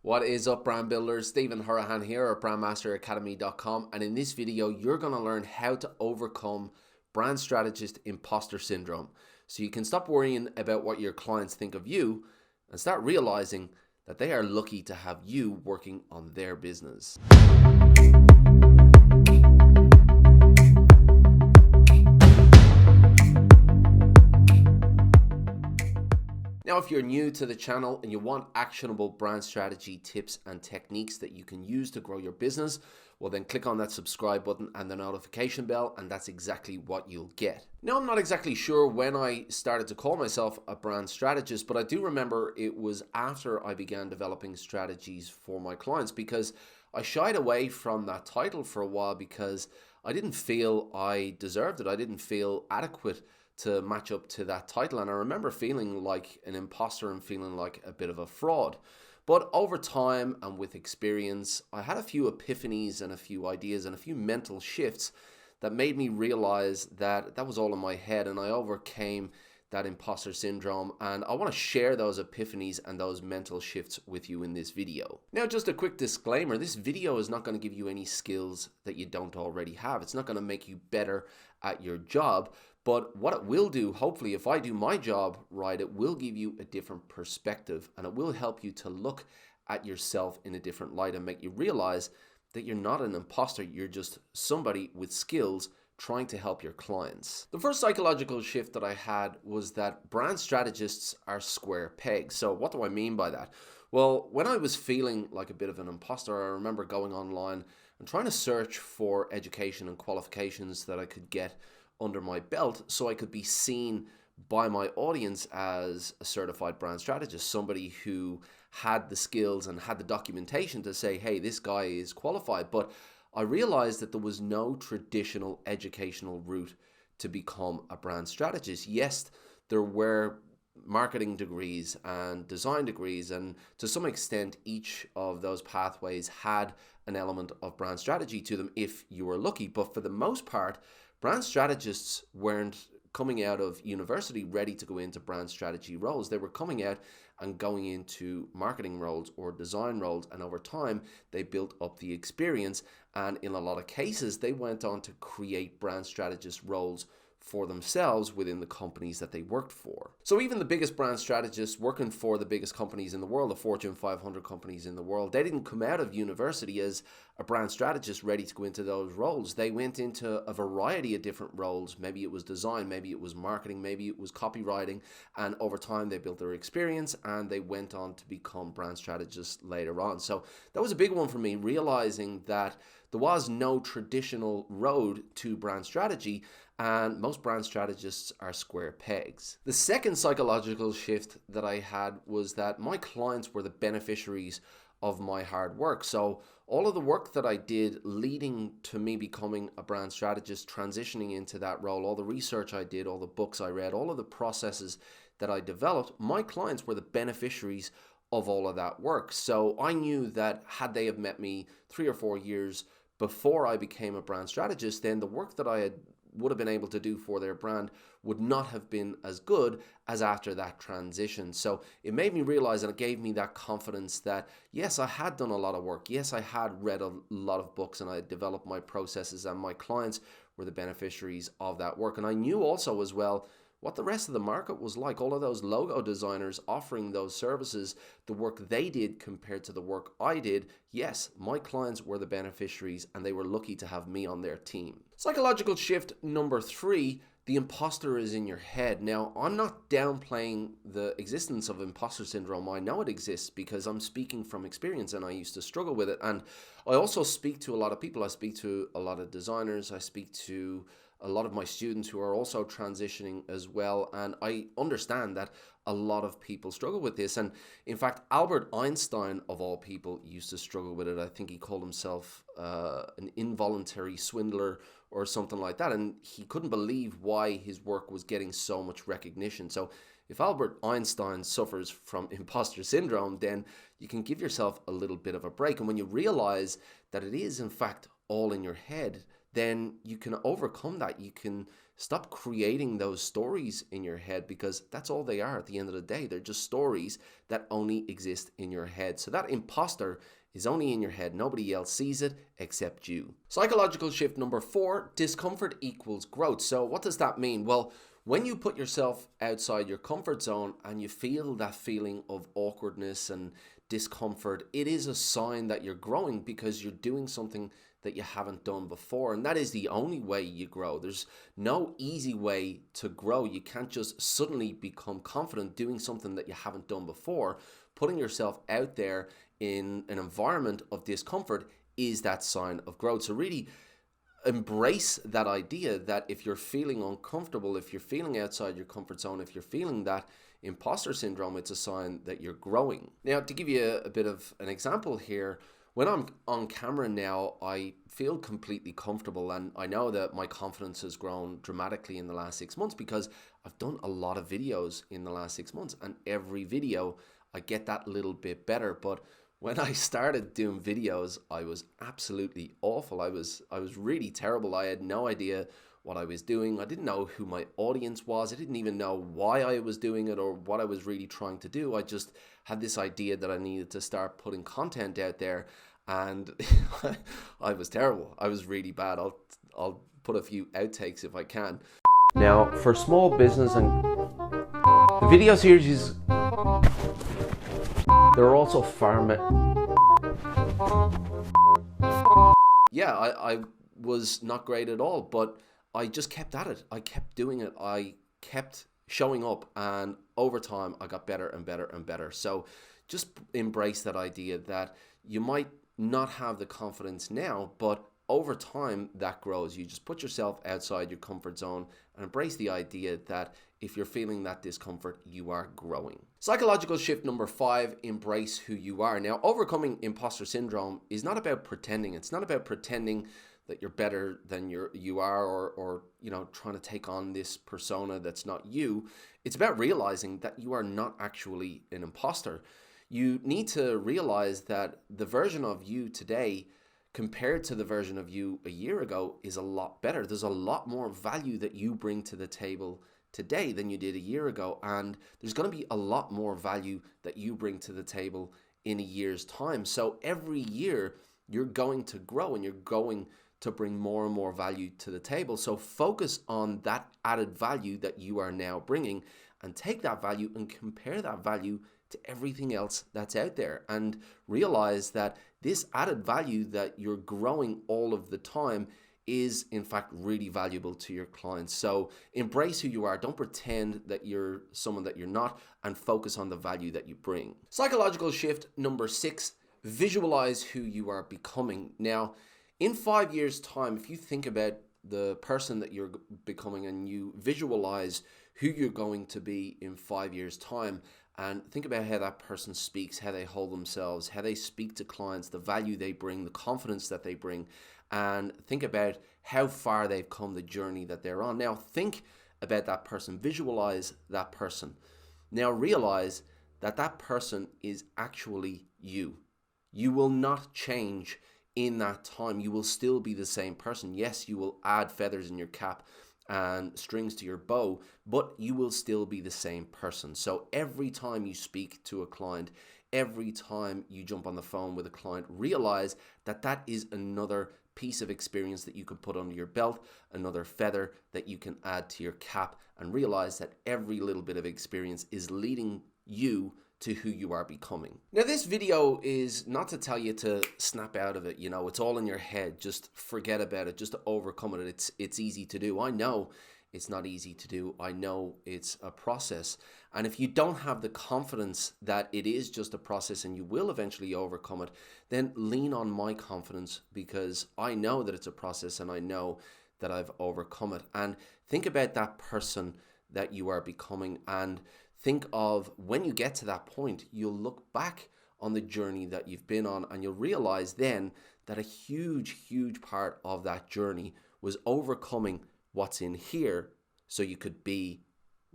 What is up, brand builders? Stephen Hurahan here at BrandMasterAcademy.com, and in this video you're going to learn how to overcome brand strategist imposter syndrome so you can stop worrying about what your clients think of you and start realizing that they are lucky to have you working on their business. Now, if you're new to the channel and you want actionable brand strategy tips and techniques that you can use to grow your business, well then click on that subscribe button and the notification bell, and that's exactly what you'll get. Now, I'm not exactly sure when I started to call myself a brand strategist, but I do remember it was after I began developing strategies for my clients, because I shied away from that title for a while because I didn't feel I deserved it. I didn't feel adequate to match up to that title, and I remember feeling like an imposter and feeling like a bit of a fraud. But over time and with experience, I had a few epiphanies and a few ideas and a few mental shifts that made me realize that that was all in my head, and I overcame that imposter syndrome, and I want to share those epiphanies and those mental shifts with you in this video. Now, just a quick disclaimer, this video is not going to give you any skills that you don't already have. It's not going to make you better at your job, but what it will do, hopefully, if I do my job right, it will give you a different perspective, and it will help you to look at yourself in a different light and make you realize that you're not an imposter, you're just somebody with skills trying to help your clients. The first psychological shift that I had was that brand strategists are square pegs. So what do I mean by that? Well, when I was feeling like a bit of an imposter, I remember going online and trying to search for education and qualifications that I could get under my belt so I could be seen by my audience as a certified brand strategist, somebody who had the skills and had the documentation to say, hey, this guy is qualified. But I realized that there was no traditional educational route to become a brand strategist. Yes, there were marketing degrees and design degrees, and to some extent each of those pathways had an element of brand strategy to them if you were lucky. But for the most part, brand strategists weren't coming out of university ready to go into brand strategy roles. They were coming out and going into marketing roles or design roles, and over time they built up the experience, and in a lot of cases they went on to create brand strategist roles for themselves within the companies that they worked for. So even the biggest brand strategists working for the biggest companies in the world, the Fortune 500 companies in the world, they didn't come out of university as a brand strategist ready to go into those roles. They went into a variety of different roles. Maybe it was design, maybe it was marketing, maybe it was copywriting, and over time they built their experience and they went on to become brand strategists later on. So that was a big one for me, realizing that there was no traditional road to brand strategy, and most brand strategists are square pegs. The second psychological shift that I had was that my clients were the beneficiaries of my hard work. So all of the work that I did leading to me becoming a brand strategist, transitioning into that role, all the research I did, all the books I read, all of the processes that I developed, my clients were the beneficiaries of all of that work. So I knew that had they have met me 3 or 4 years before I became a brand strategist, then the work that I would have been able to do for their brand would not have been as good as after that transition. So it made me realize, and it gave me that confidence that yes, I had done a lot of work. Yes, I had read a lot of books and I had developed my processes, and my clients were the beneficiaries of that work. And I knew also as well what the rest of the market was like. All of those logo designers offering those services, the work they did compared to the work I did, yes, my clients were the beneficiaries and they were lucky to have me on their team. Psychological shift number 3, the imposter is in your head. Now, I'm not downplaying the existence of imposter syndrome. I know it exists because I'm speaking from experience and I used to struggle with it. And I also speak to a lot of people. I speak to a lot of designers. I speak to a lot of my students who are also transitioning as well, and I understand that a lot of people struggle with this. And in fact, Albert Einstein, of all people, used to struggle with it. I think he called himself an involuntary swindler or something like that, and he couldn't believe why his work was getting so much recognition. So if Albert Einstein suffers from imposter syndrome, then you can give yourself a little bit of a break. And when you realize that it is in fact all in your head, then you can overcome that. You can stop creating those stories in your head, because that's all they are at the end of the day. They're just stories that only exist in your head. So that imposter is only in your head. Nobody else sees it except you. Psychological shift number 4, discomfort equals growth. So what does that mean? Well, when you put yourself outside your comfort zone and you feel that feeling of awkwardness and discomfort, it is a sign that you're growing, because you're doing something that you haven't done before. And that is the only way you grow. There's no easy way to grow. You can't just suddenly become confident doing something that you haven't done before. Putting yourself out there in an environment of discomfort is that sign of growth. So really embrace that idea that if you're feeling uncomfortable, if you're feeling outside your comfort zone, if you're feeling that imposter syndrome, it's a sign that you're growing. Now, to give you a bit of an example here, when I'm on camera now, I feel completely comfortable, and I know that my confidence has grown dramatically in the last 6 months, because I've done a lot of videos in the last 6 months, and every video I get that little bit better. But when I started doing videos, I was absolutely awful. I was really terrible. I had no idea what I was doing. I didn't know who my audience was. I didn't even know why I was doing it or what I was really trying to do. I just had this idea that I needed to start putting content out there, and I was terrible. I was really bad. I'll put a few outtakes if I can. Now, for small business, and the video series, there are also I was not great at all, but I just kept at it. I kept doing it. I kept showing up, and over time I got better and better and better. So just embrace that idea that you might not have the confidence now, but over time that grows. You just put yourself outside your comfort zone and embrace the idea that if you're feeling that discomfort, you are growing. Psychological shift number 5, embrace who you are. Now, overcoming imposter syndrome is not about pretending. It's not about pretending that you're better than you are, or trying to take on this persona that's not you. It's about realizing that you are not actually an imposter. You need to realize that the version of you today compared to the version of you a year ago is a lot better. There's a lot more value that you bring to the table today than you did a year ago, and there's going to be a lot more value that you bring to the table in a year's time. So every year you're going to grow and you're going to bring more and more value to the table. So focus on that added value that you are now bringing, and take that value and compare that value to everything else that's out there, and realize that this added value that you're growing all of the time is in fact really valuable to your clients. So embrace who you are. Don't pretend that you're someone that you're not, and focus on the value that you bring. Psychological shift number 6, visualize who you are becoming. Now, in 5 years' time, if you think about the person that you're becoming and you visualize who you're going to be in 5 years' time, and think about how that person speaks, how they hold themselves, how they speak to clients, the value they bring, the confidence that they bring, and think about how far they've come, the journey that they're on. Now think about that person, visualize that person. Now realize that that person is actually you. You will not change in that time. You will still be the same person. Yes, you will add feathers in your cap and strings to your bow, but you will still be the same person. So every time you speak to a client, every time you jump on the phone with a client, realize that that is another piece of experience that you can put under your belt, another feather that you can add to your cap, and realize that every little bit of experience is leading you to who you are becoming. Now, this video is not to tell you to snap out of it. It's all in your head. Just forget about it. Just to overcome it. It's easy to do. I know it's not easy to do. I know it's a process. And if you don't have the confidence that it is just a process and you will eventually overcome it, then lean on my confidence, because I know that it's a process and I know that I've overcome it. And think about that person that you are becoming, and think of when you get to that point, you'll look back on the journey that you've been on, and you'll realize then that a huge part of that journey was overcoming what's in here so you could be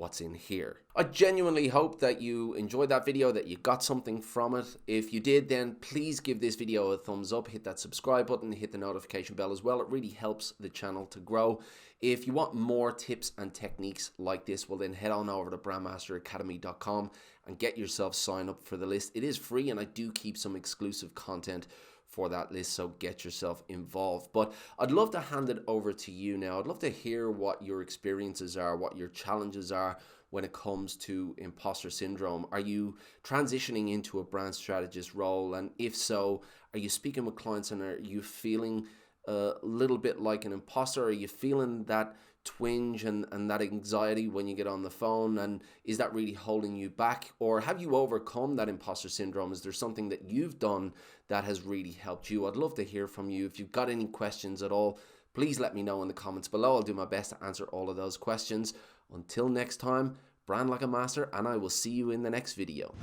what's in here. I genuinely hope that you enjoyed that video, that you got something from it. If you did, then please give this video a thumbs up, hit that subscribe button, hit the notification bell as well. It really helps the channel to grow. If you want more tips and techniques like this, well then head on over to BrandMasterAcademy.com and get yourself signed up for the list. It is free and I do keep some exclusive content for that list, so get yourself involved. But I'd love to hand it over to you now. I'd love to hear what your experiences are, what your challenges are when it comes to imposter syndrome. Are you transitioning into a brand strategist role? And if so, are you speaking with clients and are you feeling a little bit like an imposter? Are you feeling that twinge and that anxiety when you get on the phone, and is that really holding you back? Or have you overcome that imposter syndrome? Is there something that you've done that has really helped you? I'd love to hear from you. If you've got any questions at all, please let me know in the comments below. I'll do my best to answer all of those questions. Until next time, brand like a master, and I will see you in the next video.